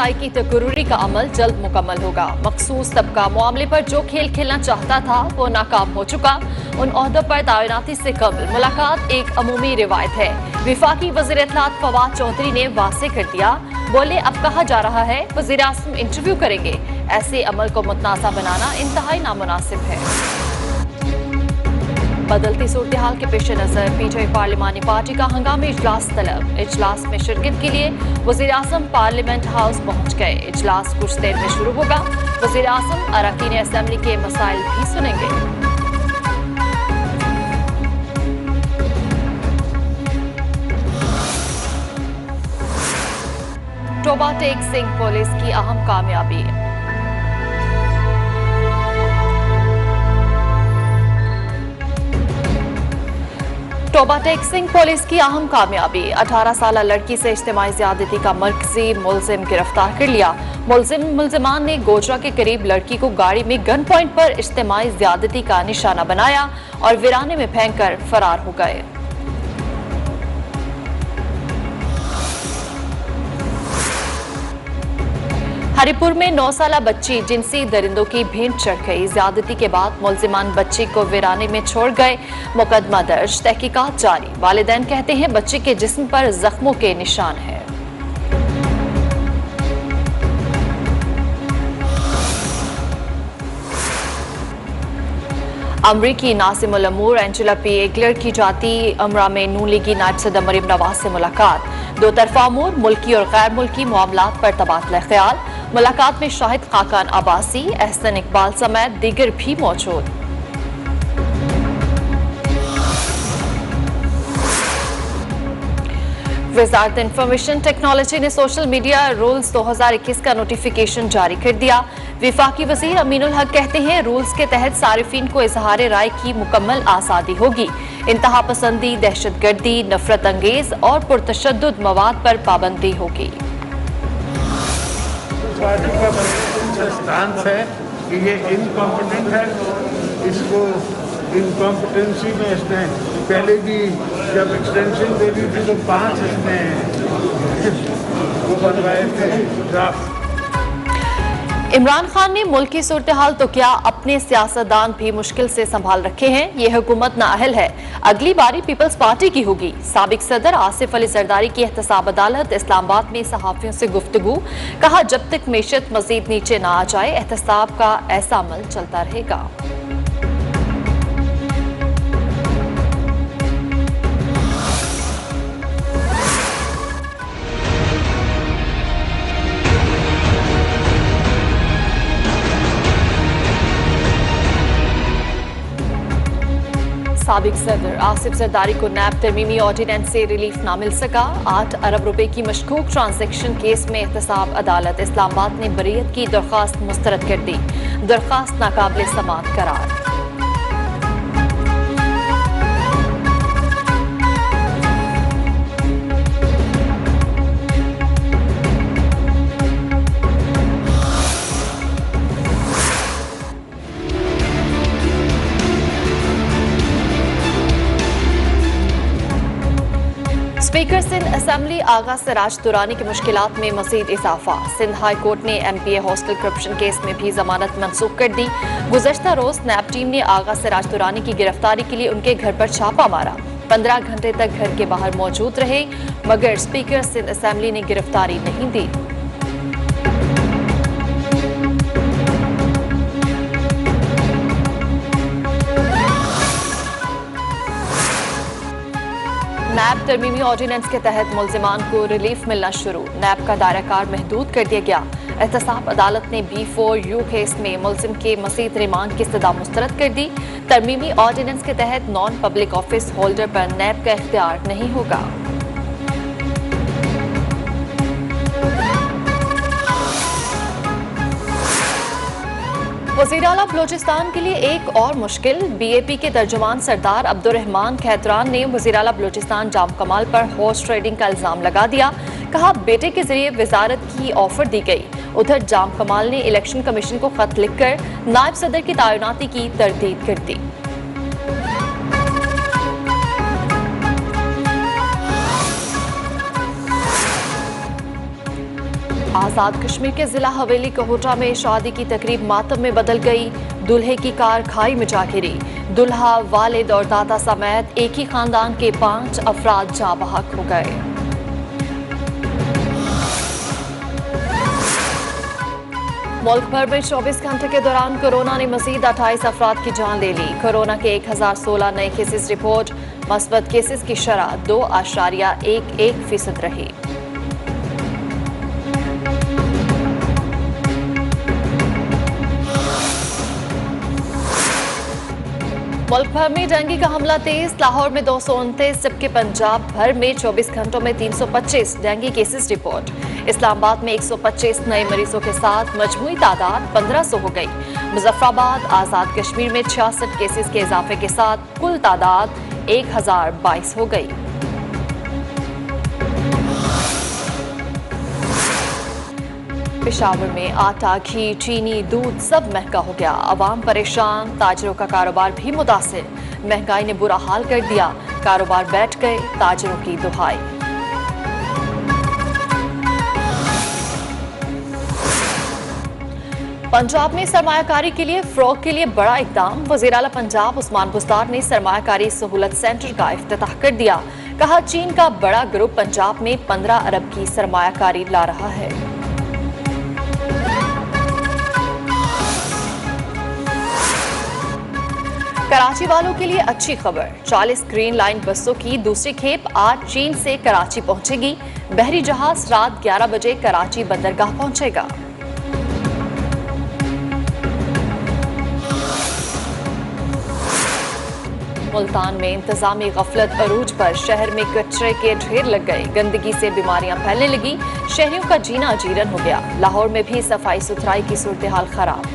ESI की तकर्री का अमल जल्द मुकम्मल होगा। मखसूस तबका मामले पर जो खेल खेलना चाहता था वो नाकाम हो चुका। उन ओहदों पर तैनाती से कबल मुलाकात एक अमूमी रिवायत है। विफाकी वज़ीर इत्तलात फवाद चौधरी ने वाज़े कर दिया, बोले अब कहा जा रहा है वज़ीर आज़म इंटरव्यू करेंगे। ऐसे अमल को मुतनाज़ा बनाना इंतहाई नामुनासिब है। बदलती सूरत हाल के पेश नज़र पीटीआई पार्लिमानी पार्टी का हंगामी इजलास तलब। इजलास में शिरकत के लिए वज़ीर आज़म पार्लियामेंट हाउस पहुंच गए। इजलास कुछ देर में शुरू होगा। वज़ीर आज़म अरकान असेंबली के मसाइल भी सुनेंगे। टोबा टेक सिंह पुलिस की अहम कामयाबी। टोबा टेक सिंह पुलिस की अहम कामयाबी। 18 साल लड़की से इज्तिमाई ज़्यादती का मरकजी मुलजिम गिरफ्तार कर लिया। मुलजिमान ने गोजरा के करीब लड़की को गाड़ी में गन पॉइंट पर इज्तिमाई ज़्यादती का निशाना बनाया और वीराने में फेंक कर फरार हो गए। हरिपुर में 9 साला बच्ची जिनसी दरिंदों की भेंट चढ़ गई। ज्यादती के बाद मुलजिमान बच्ची को वीराने में छोड़ गए। मुकदमा दर्ज, तहकीकात जारी। वालिदैन कहते हैं बच्चे के जिस्म पर जख्मों के निशान हैं। अमरीकी नासिमुल अमूर एंजेला पी एगलर की जाती अमरा में नून लीगी नायब सदर मरीम नवाज से मुलाकात। दो तरफा अमूर, मुल्की और गैर मुल्की मामलात पर तबादला ख्याल। मुलाकात में शाहिद खाकान अब्बासी, एहसन इकबाल समेत दीगर भी मौजूद। वजारत इंफॉर्मेशन टेक्नोलॉजी ने सोशल मीडिया रूल्स 2021 का नोटिफिकेशन जारी कर दिया। विफाकी वजीर अमीनुल हक कहते हैं रूल्स के तहत सारिफीन को इजहार राय की मुकम्मल आज़ादी होगी। इंतहा पसंदी, दहशतगर्दी, नफरत अंगेज और पुरतशद्दुद मवाद पर पाबंदी होगी। पार्टी का स्टांस है कि ये इनकॉम्पिटेंट है, इसको इनकॉम्पिटेंसी में इसने पहले भी जब एक्सटेंशन दे दी थी तो 5 इसने वो बनवाए थे ड्राफ्ट। इमरान खान ने मुल्क की सूरत हाल तो क्या अपने सियासतदान भी मुश्किल से संभाल रखे हैं। ये हुकूमत नाअहल है, अगली बारी पीपल्स पार्टी की होगी। साबिक सदर आसिफ अली जरदारी की एहतसाब अदालत इस्लामाबाद में सहाफियों से गुफ्तगू। कहा जब तक मेशत मजीद नीचे ना आ जाए एहतसाब का ऐसा अमल चलता रहेगा। साबिक सदर आसिफ जरदारी को नैब तरमीमी ऑर्डिनेंस से रिलीफ ना मिल सका। 8 अरब रुपए की मशकूक ट्रांजैक्शन केस में एहतसाब अदालत इस्लामाबाद ने बरीयत की दरख्वास्त मुस्तरद कर दी। दरख्वास्त नाकाबिल समाअत करार। स्पीकर सिंध असेंबली आगा सिराज दुरानी की मुश्किलात में मजीद इजाफा। सिंध हाई कोर्ट ने MPA हॉस्टल करप्शन केस में भी जमानत मंसूख कर दी। गुज़श्ता रोज नैब टीम ने आगा सिराज दुरानी की गिरफ्तारी के लिए उनके घर पर छापा मारा। 15 घंटे तक घर के बाहर मौजूद रहे मगर स्पीकर सिंध असेंबली ने गिरफ्तारी नहीं दी। नैब तरमीमी ऑर्डिनेंस के तहत मुलजिमान को रिलीफ मिलना शुरू। नैब का दायरा कार महदूद कर दिया गया। एहतसाब अदालत ने B4U केस में मुलजिम के मज़ीद रिमांड की सदा मुस्तरद कर दी। तरमीमी ऑर्डिनेंस के तहत नॉन पब्लिक ऑफिस होल्डर पर नैब का इख्तियार नहीं होगा। वज़ीर आला बलोचिस्तान के लिए एक और मुश्किल। BAP के तर्जुमान सरदार अब्दुर्रहमान खैतरान ने वज़ीर आला बलोचिस्तान जाम कमाल पर हॉर्स ट्रेडिंग का इल्ज़ाम लगा दिया। कहा बेटे के जरिए वजारत की ऑफर दी गई। उधर जाम कमाल ने इलेक्शन कमीशन को खत लिखकर नायब सदर की तैनाती की तरदीद कर दी। आजाद कश्मीर के जिला हवेली कोहोटा में शादी की तकरीब मातम में बदल गई। दूल्हे की कार खाई में जा गिरी। दुल्हा, वालिद और दादा समेत एक ही खानदान के 5 अफराद जाँ बहक हो गए। मुल्क भर में 24 घंटे के दौरान कोरोना ने मजीद 28 अफराद की जान ले ली। कोरोना के 1016 नए केसेस रिपोर्ट। मस्बत केसेस की शरह 2.11% रही। मुल्क भर में डेंगू का हमला तेज। लाहौर में 229 जबकि पंजाब भर में 24 घंटों में 325 डेंगू केसेस रिपोर्ट। इस्लामाबाद में 125 नए मरीजों के साथ मजमूई तादाद 1500 हो गई। मुजफ्फराबाद, आजाद कश्मीर में 66 केसेस के इजाफे के साथ कुल तादाद 1022 हो गई। पेशावर में आटा, घी, चीनी, दूध सब महंगा हो गया। अवाम परेशान, ताजरों का कारोबार भी मुतासिर। महंगाई ने बुरा हाल कर दिया, कारोबार बैठ गए, ताजरों की दुहाई। पंजाब में सरमायाकारी के लिए फ्रॉग के लिए बड़ा इकदाम। वज़ीर आला पंजाब उस्मान बुज़दार ने सरमायाकारी सहूलत सेंटर का इफ्तिताह कर दिया। कहा, चीन का बड़ा ग्रुप पंजाब में 15 अरब की सरमायाकारी ला रहा है। कराची वालों के लिए अच्छी खबर। 40 ग्रीन लाइन बसों की दूसरी खेप आज चीन से कराची पहुंचेगी। बहरी जहाज रात 11 बजे कराची बंदरगाह पहुंचेगा। मुल्तान में इंतजामी गफलत अरूज पर। शहर में कचरे के ढेर लग गए। गंदगी से बीमारियां फैलने लगी। शहरियों का जीना अजीरन हो गया। लाहौर में भी सफाई सुथराई की सूरत हाल खराब।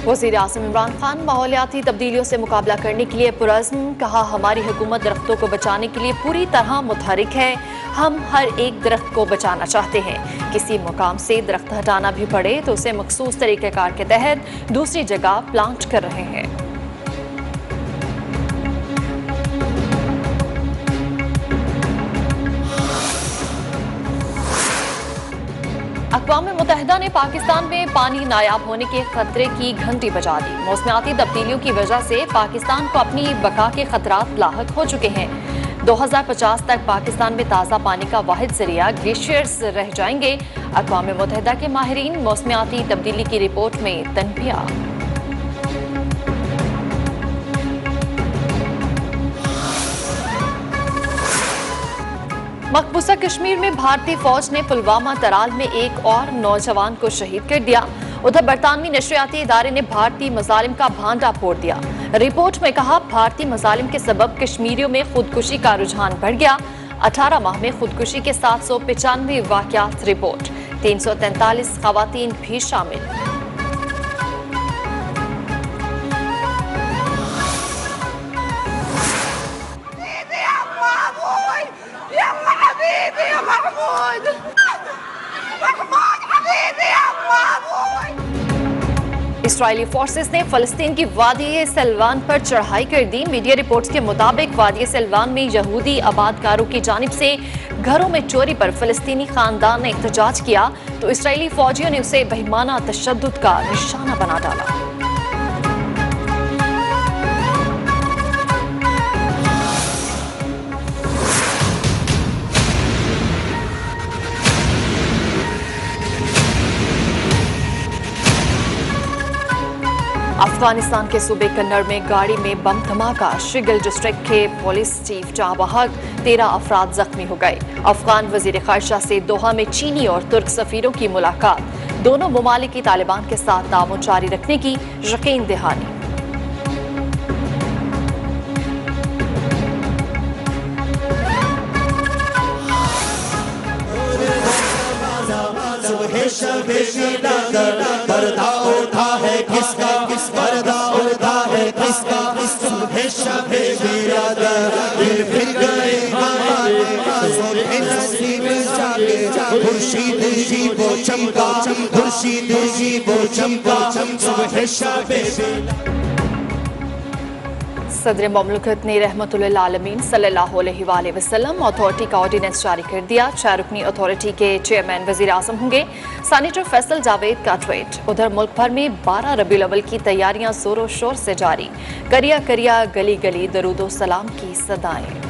वज़ीर आज़म इमरान खान माहौलियाती तब्दीलियों से मुकाबला करने के लिए पुरज़्म। कहा, हमारी हुकूमत दरख्तों को बचाने के लिए पूरी तरह मुतहरिक है। हम हर एक दरख्त को बचाना चाहते हैं। किसी मुकाम से दरख्त हटाना भी पड़े तो उसे मखसूस तरीक़ेकार के तहत दूसरी जगह प्लांट कर रहे हैं। अक़वाम मुत्तहिदा ने पाकिस्तान में पानी नायाब होने के खतरे की घंटी बजा दी। मौसमियाती तब्दीलियों की वजह से पाकिस्तान को अपनी बका के खतरात लाहक हो चुके हैं। 2050 तक पाकिस्तान में ताज़ा पानी का वाहिद जरिया ग्लेशियर्स रह जाएंगे। अक़वाम मुत्तहिदा के माहिरीन मौसमियाती तब्दीली की रिपोर्ट में तनबिया। मकबूजा कश्मीर में भारतीय फौज ने पुलवामा तराल में एक और नौजवान को शहीद कर दिया। उधर बरतानवी नशरियाती इदारे ने भारतीय मजालिम का भांडा फोड़ दिया। रिपोर्ट में कहा, भारतीय मजालिम के सबब कश्मीरियों में खुदकुशी का रुझान बढ़ गया। 18 माह में खुदकुशी के 795 वाक़यात रिपोर्ट। 343 खवातीन भी शामिल। इस्राएली फोर्सेस ने फलस्तीन की वादी सलवान पर चढ़ाई कर दी। मीडिया रिपोर्ट्स के मुताबिक वादी सलवान में यहूदी आबादकारों की जानिब से घरों में चोरी पर फलस्तीनी खानदान ने एहतजाज किया तो इस्राएली फौजियों ने उसे बेईमाना तशद्दुद का निशाना बना डाला। अफगानिस्तान के सूबे कन्नड़ में गाड़ी में बम धमाका। शिगल डिस्ट्रिक्ट के पुलिस चीफ जाँ बहक, 13 अफराद जख्मी हो गए। अफगान वजीर खारजा से दोहा में चीनी और तुर्क सफीरों की मुलाकात। दोनों ममालिक की तालिबान के साथ ताउन जारी रखने की यकीन दहानी। पर्दा उठा है किसका, पर्दा उठा है किसका, शबे बिरादर दिल फिर गए हमारे नसीब जागे। खुर्शीद जी वो चमका, खुर्शीद जी वो चमका, सुबह शबे। सदर ममलकत ने रहमतुल्लिल आलमीन सल्लल्लाहु अलैहि वसल्लम अथॉरिटी का ऑर्डिनेंस जारी कर दिया। 6 रुकनी अथॉरिटी के चेयरमैन वजीर आजम होंगे। सेनेटर फैसल जावेद का ट्वीट। उधर मुल्क भर में 12 रबीउल अव्वल की तैयारियां जोरों शोर से जारी। करिया करिया गली गली दरूदो सलाम की सदाएं।